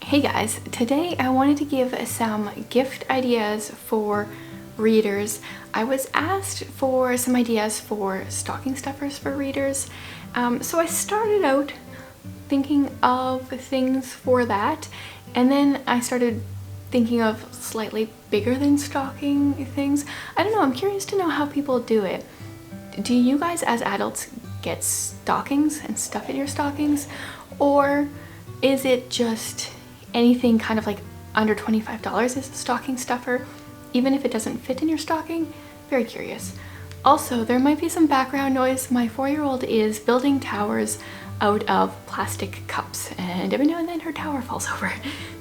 Hey guys, today I wanted to give some gift ideas for readers. I was asked for some ideas for stocking stuffers for readers, so I started out thinking of things for that, and then I started thinking of slightly bigger than stocking things. I don't know, I'm curious to know how people do it. Do you guys as adults get stockings and stuff in your stockings, or is it just anything kind of like under $25 is a stocking stuffer, even if it doesn't fit in your stocking? Very curious. Also, there might be some background noise. My 4-year-old is building towers out of plastic cups, and every now and then her tower falls over.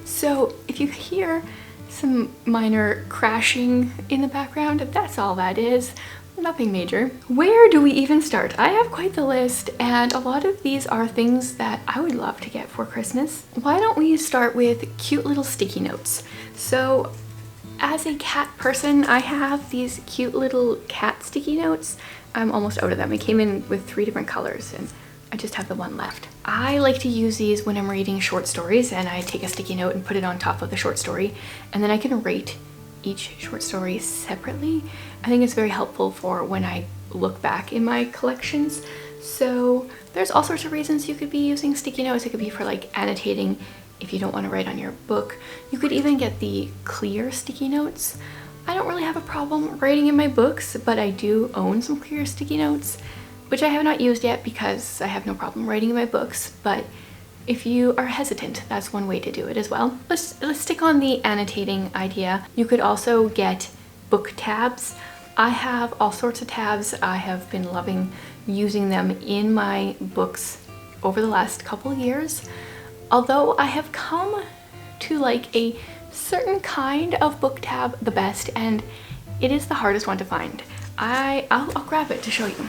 So if you hear some minor crashing in the background, that's all that is. Nothing major. Where do we even start? I have quite the list, and a lot of these are things that I would love to get for Christmas. Why don't we start with cute little sticky notes? So as a cat person, I have these cute little cat sticky notes. I'm almost out of them. I came in with 3 different colors and I just have the one left. I like to use these when I'm reading short stories, and I take a sticky note and put it on top of the short story, and then I can rate each short story separately. I think it's very helpful for when I look back in my collections. So there's all sorts of reasons you could be using sticky notes. It could be for like annotating if you don't want to write on your book. You could even get the clear sticky notes. I don't really have a problem writing in my books, but I do own some clear sticky notes, which I have not used yet because I have no problem writing in my books. But if you are hesitant, that's one way to do it as well. Let's stick on the annotating idea. You could also get book tabs. I have all sorts of tabs. I have been loving using them in my books over the last couple of years. Although I have come to like a certain kind of book tab the best, and it is the hardest one to find. I'll grab it to show you.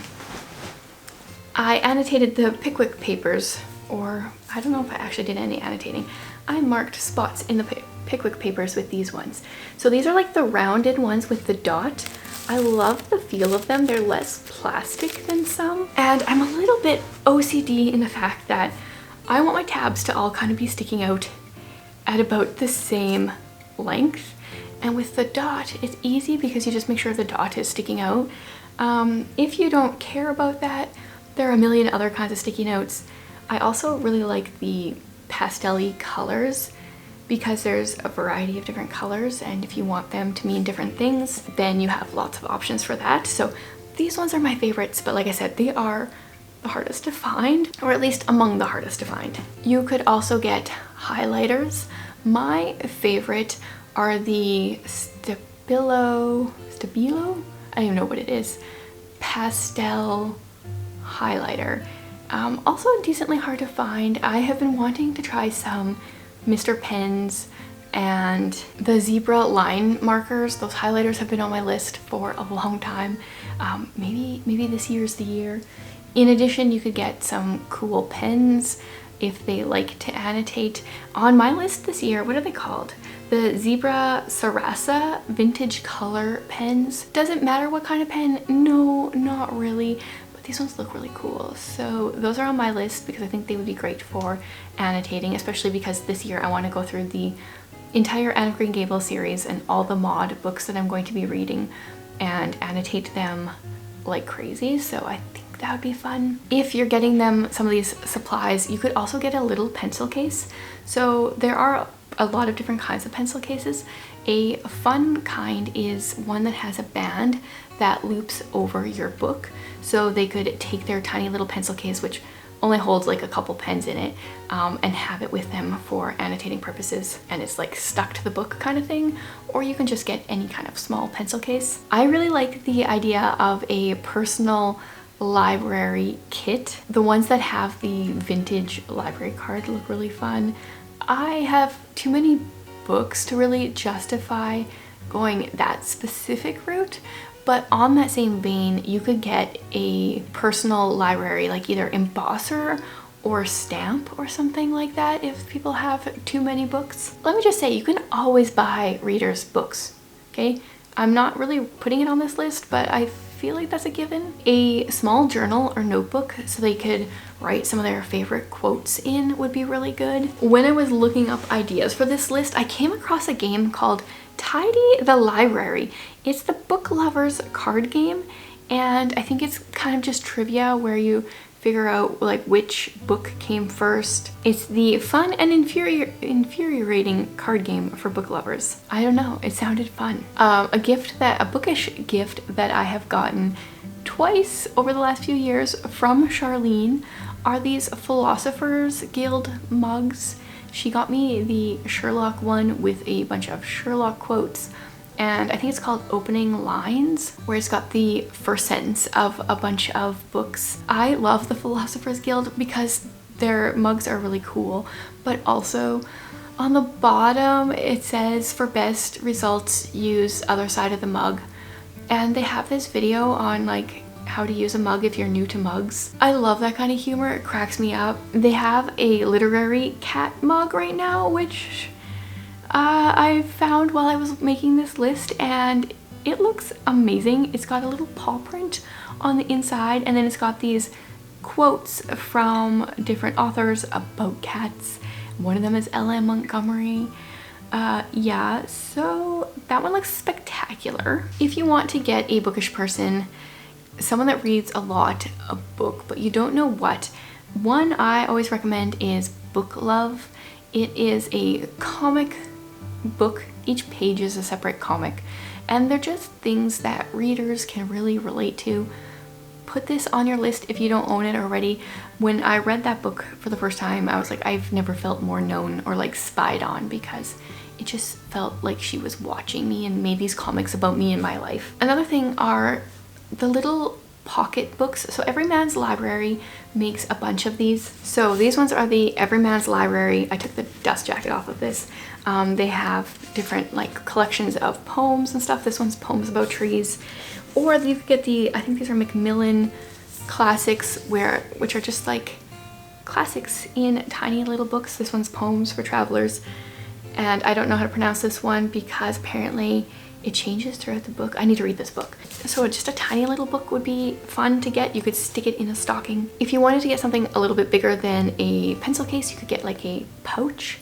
I annotated the Pickwick papers, or I don't know if I actually did any annotating. I marked spots in the Pickwick papers with these ones. So these are like the rounded ones with the dot. I love the feel of them. They're less plastic than some. And I'm a little bit OCD in the fact that I want my tabs to all kind of be sticking out at about the same length. And with the dot, it's easy because you just make sure the dot is sticking out. If you don't care about that, there are a million other kinds of sticky notes. I also really like the pastel-y colors because there's a variety of different colors, and if you want them to mean different things, then you have lots of options for that. So these ones are my favorites, but like I said, they are the hardest to find, or at least among the hardest to find. You could also get highlighters. My favorite are the Stabilo, I don't even know what it is, pastel highlighter. Also decently hard to find. I have been wanting to try some Mr. Pens and the zebra line markers. Those highlighters have been on my list for a long time. Maybe this year's the year. In addition, you could get some cool pens if they like to annotate. On my list this year, what are they called? The Zebra Sarasa vintage color pens. Doesn't matter what kind of pen. No, not really. These ones look really cool. So those are on my list because I think they would be great for annotating, especially because this year I want to go through the entire Anne of Green Gables series and all the mod books that I'm going to be reading and annotate them like crazy. So I think that would be fun. If you're getting them some of these supplies, you could also get a little pencil case. So there are a lot of different kinds of pencil cases. A fun kind is one that has a band that loops over your book. So they could take their tiny little pencil case, which only holds like a couple pens in it, and have it with them for annotating purposes, and it's like stuck to the book kind of thing. Or you can just get any kind of small pencil case. I really like the idea of a personal library kit. The ones that have the vintage library card look really fun. I have too many books to really justify going that specific route, but on that same vein, you could get a personal library, like either embosser or stamp or something like that if people have too many books. Let me just say, you can always buy readers' books, okay? I'm not really putting it on this list, but I feel like that's a given. A small journal or notebook so they could write some of their favorite quotes in would be really good. When I was looking up ideas for this list, I came across a game called Tidy the Library. It's the Book Lovers card game, and I think it's kind of just trivia where you figure out like which book came first. It's the fun and infuriating card game for book lovers. I don't know, it sounded fun. A bookish gift that I have gotten twice over the last few years from Charlene are these Philosophers Guild mugs. She got me the Sherlock one with a bunch of Sherlock quotes, and I think it's called Opening Lines, where it's got the first sentence of a bunch of books. I love the Philosophers Guild because their mugs are really cool, but also on the bottom it says for best results use other side of the mug, and they have this video on like how to use a mug if you're new to mugs. I love that kind of humor, it cracks me up. They have a literary cat mug right now, which I found while I was making this list, and it looks amazing. It's got a little paw print on the inside, and then it's got these quotes from different authors about cats. One of them is L.M. Montgomery. Yeah, so that one looks spectacular. If you want to get a bookish person, someone that reads a lot of book but you don't know what, one I always recommend is Book Love. It is a comic book. Each page is a separate comic, and they're just things that readers can really relate to. Put this on your list if you don't own it already. When I read that book for the first time, I was like, I've never felt more known or like spied on, because it just felt like she was watching me and made these comics about me and my life. Another thing are the little pocket books. So Everyman's Library makes a bunch of these. So these ones are the Everyman's Library. I took the dust jacket off of this. They have different like collections of poems and stuff. This one's poems about trees. Or you could get the, I think these are Macmillan classics, which are just like classics in tiny little books. This one's Poems for Travelers. And I don't know how to pronounce this one because apparently it changes throughout the book. I need to read this book. So just a tiny little book would be fun to get. You could stick it in a stocking. If you wanted to get something a little bit bigger than a pencil case, you could get like a pouch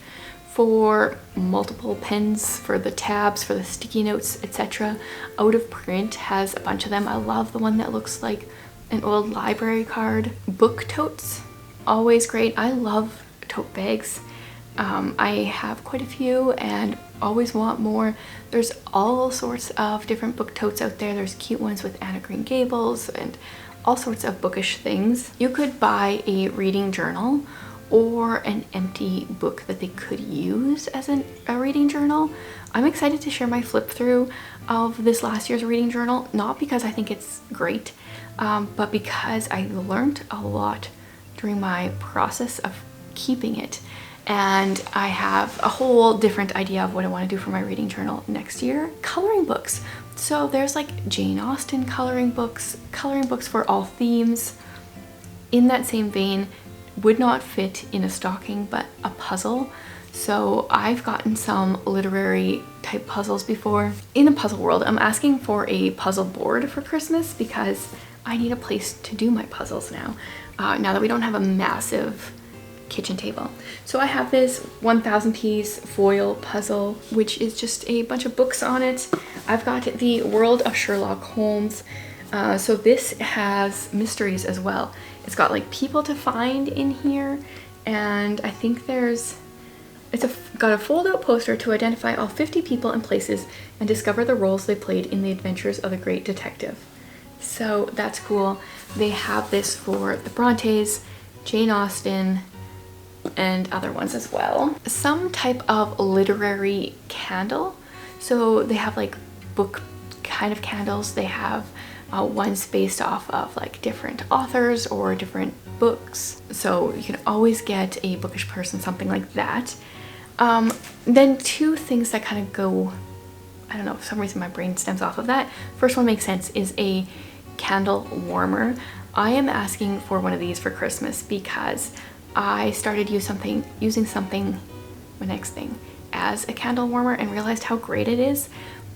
for multiple pens, for the tabs, for the sticky notes, etc. Out of Print has a bunch of them. I love the one that looks like an old library card. Book totes, always great. I love tote bags. I have quite a few and always want more. There's all sorts of different book totes out there. There's cute ones with Anna Green Gables and all sorts of bookish things. You could buy a reading journal or an empty book that they could use as a reading journal. I'm excited to share my flip through of this last year's reading journal, not because I think it's great, but because I learned a lot during my process of keeping it. And I have a whole different idea of what I want to do for my reading journal next year. Coloring books. So there's like Jane Austen coloring books for all themes. In that same vein, would not fit in a stocking, but a puzzle. So I've gotten some literary type puzzles before. In the puzzle world, I'm asking for a puzzle board for Christmas because I need a place to do my puzzles now. Now that we don't have a massive kitchen table. So I have this 1,000 piece foil puzzle, which is just a bunch of books on it. I've got the World of Sherlock Holmes. So this has mysteries as well. It's got like people to find in here, and I think it's got a fold-out poster to identify all 50 people and places and discover the roles they played in the adventures of the great detective. So that's cool. They have this for the Brontes, Jane Austen, and other ones as well. Some type of literary candle. So they have like book kind of candles. They have ones based off of like different authors or different books. So you can always get a bookish person something like that. Then two things that kind of go, I don't know, for some reason my brain stems off of that. First one makes sense, is a candle warmer. I am asking for one of these for Christmas because I started using something, my next thing, as a candle warmer and realized how great it is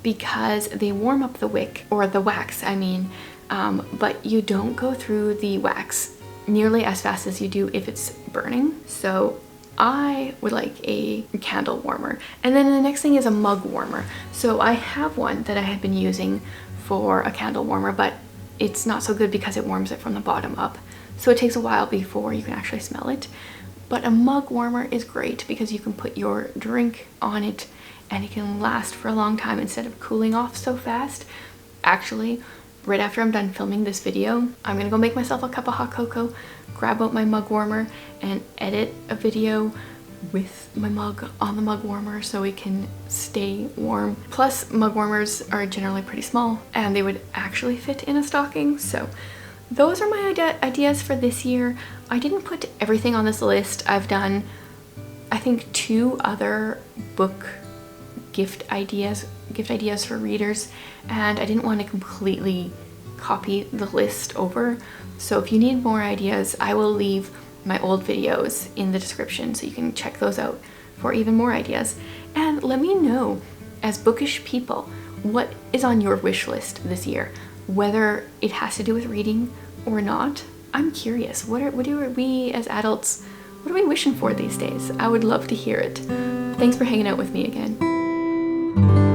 because they warm up the wick, or the wax, I mean, but you don't go through the wax nearly as fast as you do if it's burning. So I would like a candle warmer. And then the next thing is a mug warmer. So I have one that I had been using for a candle warmer, but it's not so good because it warms it from the bottom up. So it takes a while before you can actually smell it. But a mug warmer is great because you can put your drink on it and it can last for a long time instead of cooling off so fast. Actually, right after I'm done filming this video, I'm gonna go make myself a cup of hot cocoa, grab out my mug warmer, and edit a video with my mug on the mug warmer so it can stay warm. Plus, mug warmers are generally pretty small and they would actually fit in a stocking. So those are my ideas for this year. I didn't put everything on this list. I've done, I think, 2 other book gift ideas for readers, and I didn't want to completely copy the list over. So if you need more ideas, I will leave my old videos in the description so you can check those out for even more ideas. And let me know, as bookish people, what is on your wish list this year, whether it has to do with reading or not. I'm curious, what are we as adults, what are we wishing for these days? I would love to hear it. Thanks for hanging out with me again.